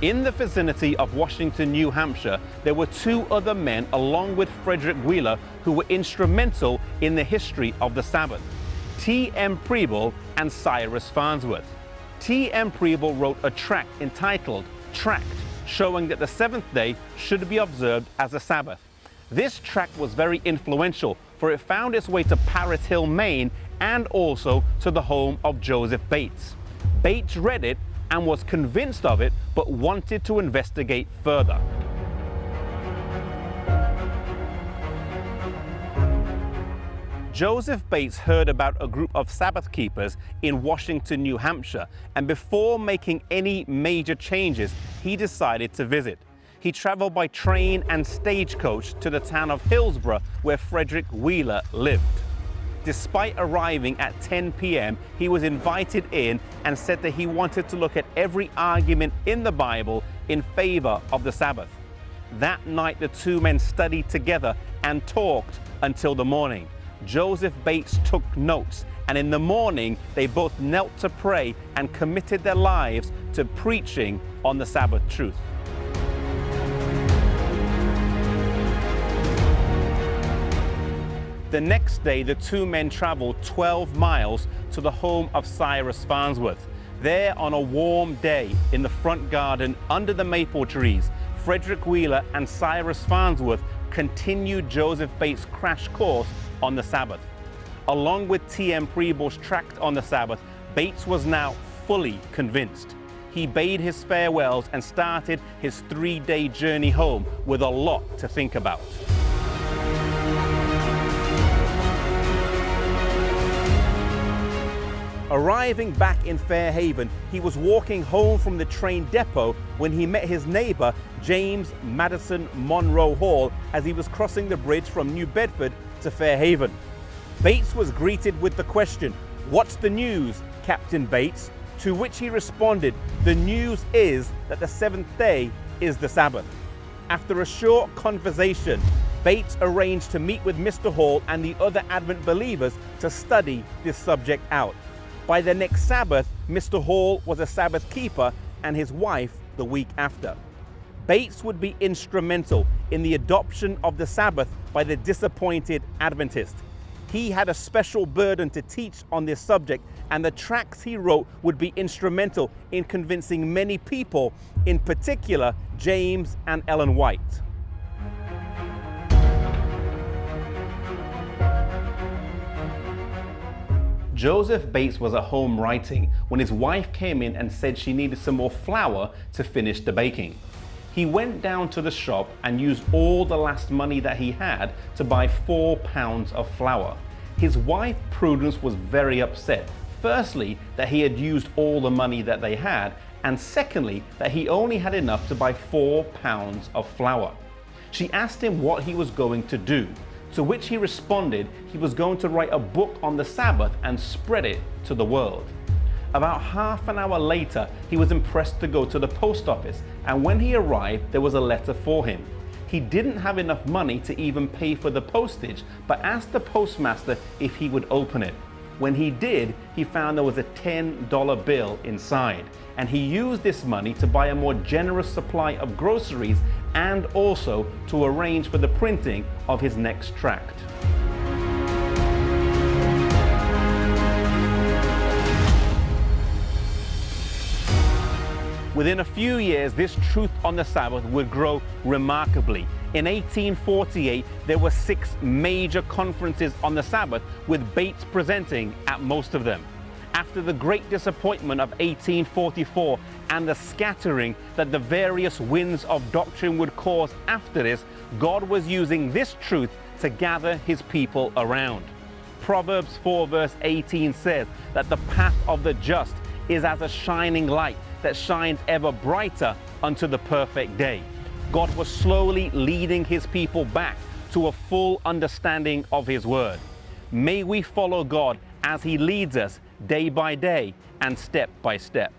In the vicinity of Washington, New Hampshire, there were two other men along with Frederick Wheeler who were instrumental in the history of the Sabbath: T.M. Preble and Cyrus Farnsworth. T.M. Preble wrote a tract entitled Tract, showing that the seventh day should be observed as a Sabbath. This tract was very influential, for it found its way to Parrot Hill, Maine, and also to the home of Joseph Bates. Bates read it and was convinced of it, but wanted to investigate further. Joseph Bates heard about a group of Sabbath keepers in Washington, New Hampshire, and before making any major changes, he decided to visit. He traveled by train and stagecoach to the town of Hillsborough, where Frederick Wheeler lived. Despite arriving at 10 p.m., he was invited in and said that he wanted to look at every argument in the Bible in favor of the Sabbath. That night, the two men studied together and talked until the morning. Joseph Bates took notes, and in the morning, they both knelt to pray and committed their lives to preaching on the Sabbath truth. The next day, the two men traveled 12 miles to the home of Cyrus Farnsworth. There, on a warm day in the front garden under the maple trees, Frederick Wheeler and Cyrus Farnsworth continued Joseph Bates' crash course on the Sabbath. Along with T.M. Preble's tract on the Sabbath, Bates was now fully convinced. He bade his farewells and started his 3-day journey home with a lot to think about. Arriving back in Fairhaven, he was walking home from the train depot when he met his neighbor, James Madison Monroe Hall, as he was crossing the bridge from New Bedford to Fairhaven. Bates was greeted with the question, "What's the news, Captain Bates?" To which he responded, "The news is that the seventh day is the Sabbath." After a short conversation, Bates arranged to meet with Mr. Hall and the other Advent believers to study this subject out. By the next Sabbath, Mr. Hall was a Sabbath keeper and his wife the week after. Bates would be instrumental in the adoption of the Sabbath by the disappointed Adventist. He had a special burden to teach on this subject, and the tracts he wrote would be instrumental in convincing many people, in particular James and Ellen White. Joseph Bates was at home writing when his wife came in and said she needed some more flour to finish the baking. He went down to the shop and used all the last money that he had to buy 4 pounds of flour. His wife Prudence was very upset. Firstly, that he had used all the money that they had, and secondly, that he only had enough to buy 4 pounds of flour. She asked him what he was going to do, to which he responded he was going to write a book on the Sabbath and spread it to the world. About half an hour later, he was impressed to go to the post office, and when he arrived, there was a letter for him. He didn't have enough money to even pay for the postage, but asked the postmaster if he would open it. When he did, he found there was a $10 bill inside, and he used this money to buy a more generous supply of groceries and also to arrange for the printing of his next tract. Within a few years, this truth on the Sabbath would grow remarkably. In 1848, there were 6 major conferences on the Sabbath, with Bates presenting at most of them. After the great disappointment of 1844 and the scattering that the various winds of doctrine would cause after this, God was using this truth to gather his people around. Proverbs 4 verse 18 says that the path of the just is as a shining light that shines ever brighter unto the perfect day. God was slowly leading his people back to a full understanding of his word. May we follow God as he leads us day by day and step by step.